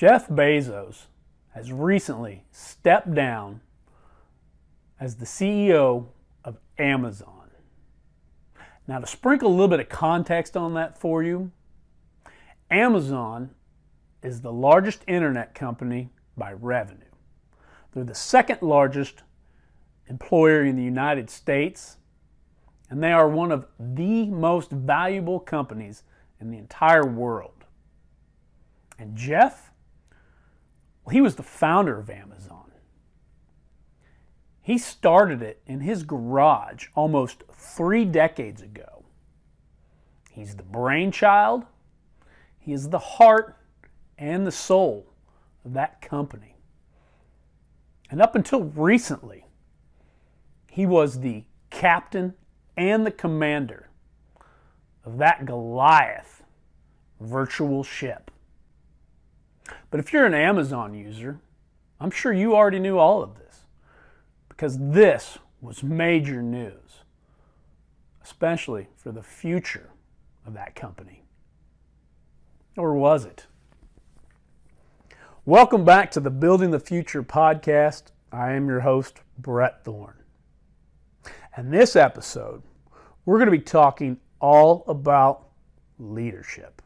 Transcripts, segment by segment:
Jeff Bezos has recently stepped down as the CEO of Amazon. Now, to sprinkle a little bit of context on that for you, Amazon is the largest internet company by revenue. They're the second largest employer in the United States, and they are one of the most valuable companies in the entire world. And Jeff, well, he was the founder of Amazon. He started it in his garage almost 3 decades ago. He's the brainchild, he is the heart and the soul of that company. And up until recently, he was the captain and the commander of that Goliath virtual ship. But if you're an Amazon user, I'm sure you already knew all of this, because this was major news, especially for the future of that company. Or was it? Welcome back to the Building the Future podcast. I am your host, Brett Thorne. And this episode, we're going to be talking all about leadership.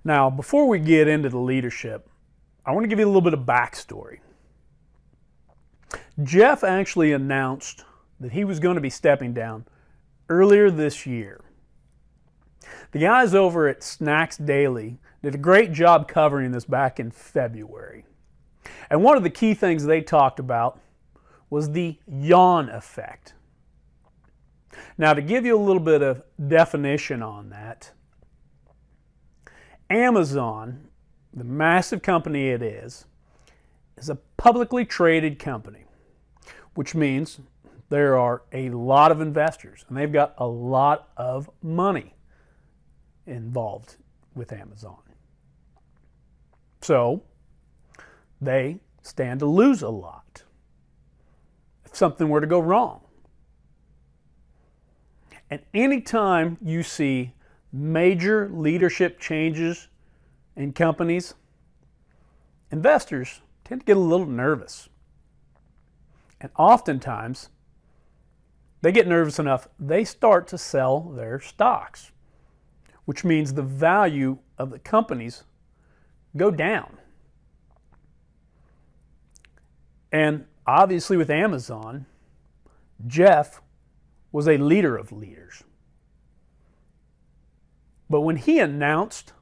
Now, before we get into the leadership, I want to give you a little bit of backstory. Jeff actually announced that he was going to be stepping down earlier this year. The guys over at Snacks Daily did a great job covering this back in February. And one of the key things they talked about was the yawn effect. Now, to give you a little bit of definition on that, Amazon, the massive company it is a publicly traded company, which means there are a lot of investors and they've got a lot of money involved with Amazon. So they stand to lose a lot if something were to go wrong. And anytime you see major leadership changes in companies, investors tend to get a little nervous. And oftentimes, they get nervous enough, they start to sell their stocks, which means the value of the companies go down. And obviously with Amazon, Jeff was a leader of leaders. But when he announced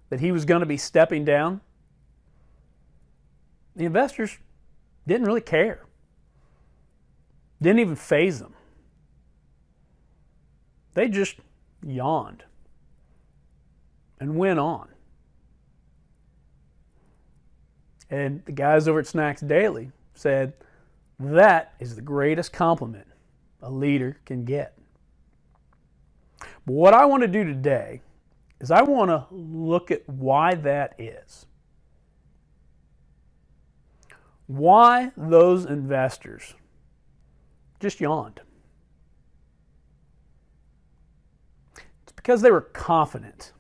that he was going to be stepping down, the investors didn't really care. Didn't even faze them. They just yawned and went on. And the guys over at Snacks Daily said, that is the greatest compliment a leader can get. But what I want to do today is I want to look at why that is. Why those investors just yawned. It's because they were confident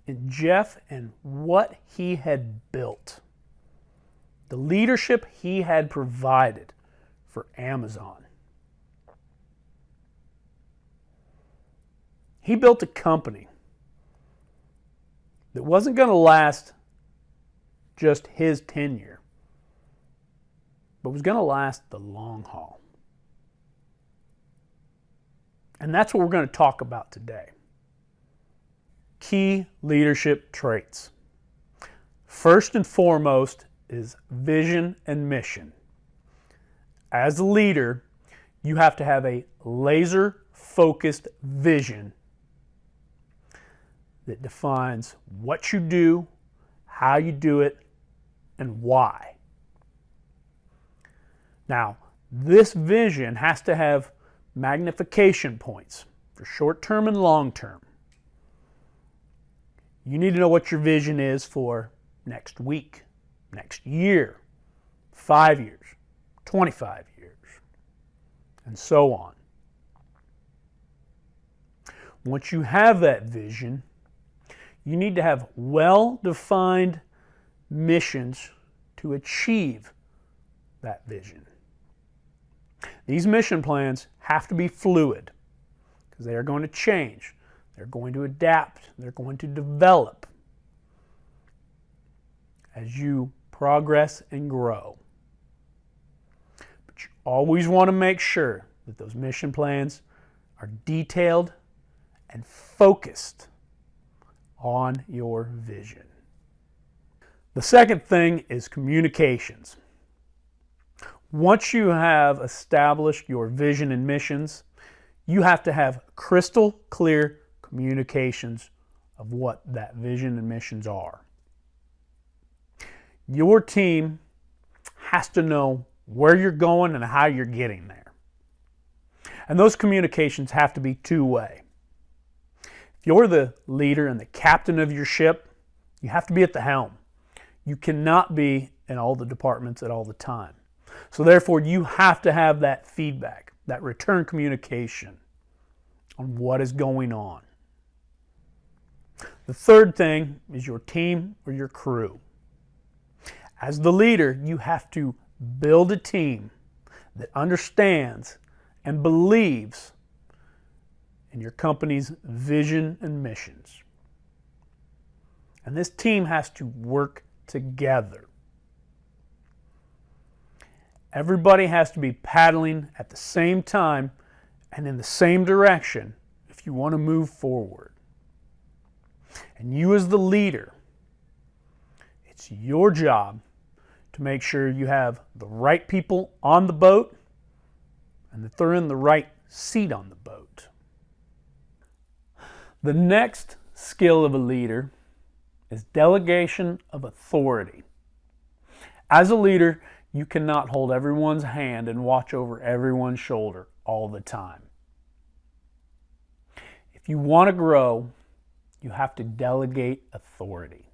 in Jeff and what he had built, the leadership he had provided for Amazon. He built a company that wasn't going to last just his tenure, but was going to last the long haul. And that's what we're going to talk about today. Key leadership traits. First and foremost is vision and mission. As a leader, you have to have a laser-focused vision that defines what you do, how you do it, and why. Now, this vision has to have magnification points for short-term and long-term. You need to know what your vision is for next week, next year, 5 years, 25 years, and so on. Once you have that vision, you need to have well-defined missions to achieve that vision. These mission plans have to be fluid because they are going to change. They're going to adapt. They're going to develop as you progress and grow. But you always want to make sure that those mission plans are detailed and focused on your vision. The second thing is communications. Once you have established your vision and missions, you have to have crystal clear communications of what that vision and missions are. Your team has to know where you're going and how you're getting there. And those communications have to be two-way. If you're the leader and the captain of your ship, you have to be at the helm. You cannot be in all the departments at all the time. So therefore, you have to have that feedback, that return communication on what is going on. The third thing is your team or your crew. As the leader, you have to build a team that understands and believes in your company's vision and missions. And this team has to work together. Everybody has to be paddling at the same time and in the same direction if you want to move forward. And you as the leader, it's your job to make sure you have the right people on the boat and that they're in the right seat on the boat. The next skill of a leader is delegation of authority. As a leader, you cannot hold everyone's hand and watch over everyone's shoulder all the time. If you want to grow, you have to delegate authority.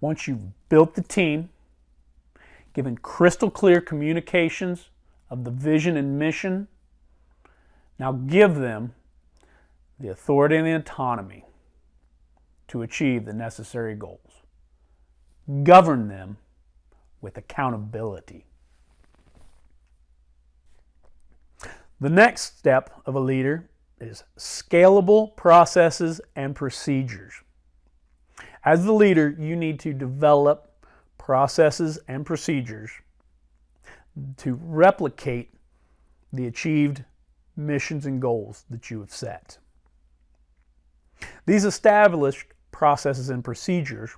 Once you've built the team, given crystal clear communications of the vision and mission, now give them the authority and the autonomy to achieve the necessary goals. Govern them with accountability. The next step of a leader is scalable processes and procedures. As the leader, you need to develop processes and procedures to replicate the achieved missions and goals that you have set. These established processes and procedures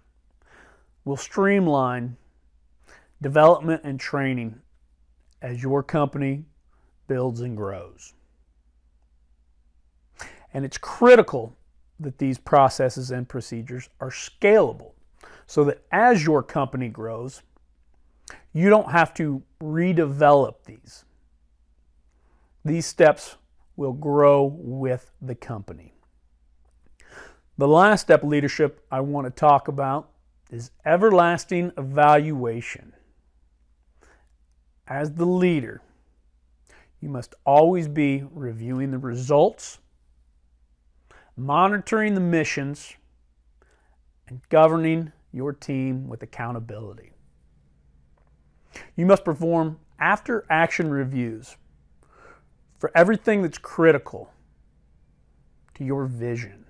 will streamline development and training as your company builds and grows. And it's critical that these processes and procedures are scalable so that as your company grows, you don't have to redevelop these. These steps will grow with the company. The last step of leadership I want to talk about is everlasting evaluation. As the leader, you must always be reviewing the results, monitoring the missions, and governing your team with accountability. You must perform after-action reviews for everything that's critical to your vision.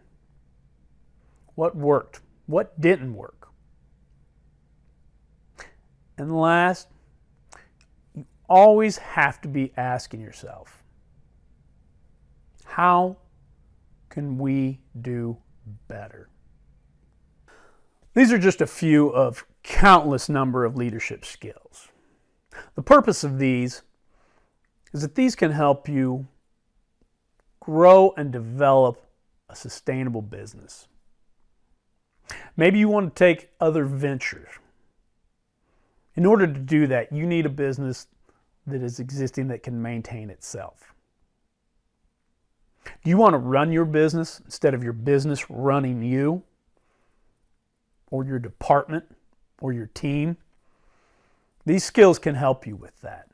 What worked? What didn't work? And last, you always have to be asking yourself, how can we do better? These are just a few of countless number of leadership skills. The purpose of these is that these can help you grow and develop a sustainable business. Maybe you want to take other ventures. In order to do that, you need a business that is existing that can maintain itself. Do you want to run your business instead of your business running you, or your department, or your team? These skills can help you with that.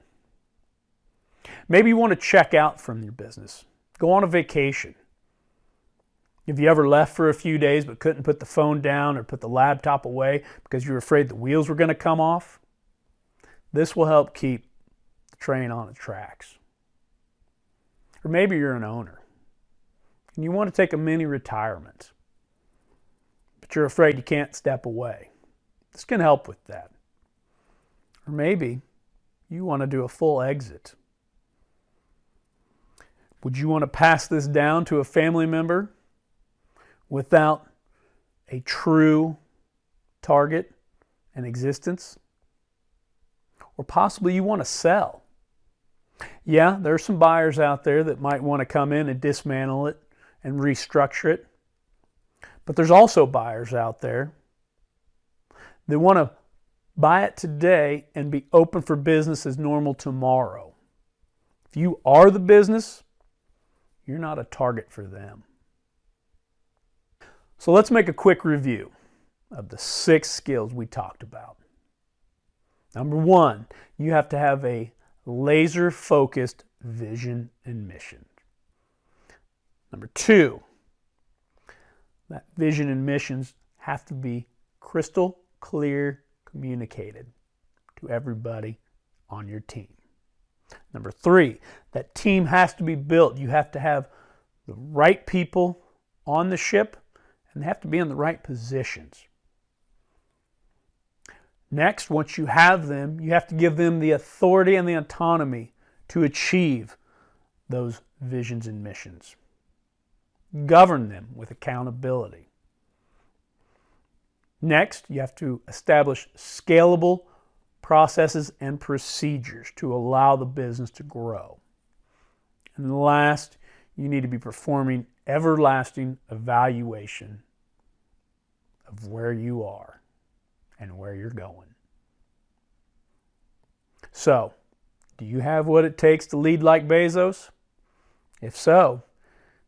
Maybe you want to check out from your business, go on a vacation. Have you ever left for a few days but couldn't put the phone down or put the laptop away because you were afraid the wheels were going to come off? This will help keep the train on its tracks. Or maybe you're an owner and you want to take a mini retirement, but you're afraid you can't step away. This can help with that. Or maybe you want to do a full exit. Would you want to pass this down to a family member without a true target and existence? Or possibly you want to sell. Yeah, there are some buyers out there that might want to come in and dismantle it and restructure it. But there's also buyers out there that want to buy it today and be open for business as normal tomorrow. If you are the business, you're not a target for them. So let's make a quick review of the 6 skills we talked about. Number 1, you have to have a laser-focused vision and mission. Number 2, that vision and missions have to be crystal clear communicated to everybody on your team. Number 3, that team has to be built. You have to have the right people on the ship and they have to be in the right positions. Next, once you have them, you have to give them the authority and the autonomy to achieve those visions and missions. Govern them with accountability. Next, you have to establish scalable processes and procedures to allow the business to grow. And last, you need to be performing everlasting evaluation of where you are and where you're going. So, do you have what it takes to lead like Bezos? If so,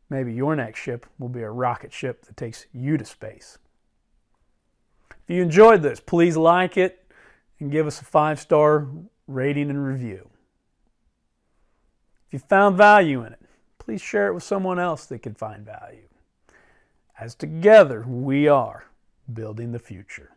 maybe your next ship will be a rocket ship that takes you to space. If you enjoyed this, please like it and give us a 5-star rating and review. If you found value in it, please share it with someone else that could find value. As together, we are building the future.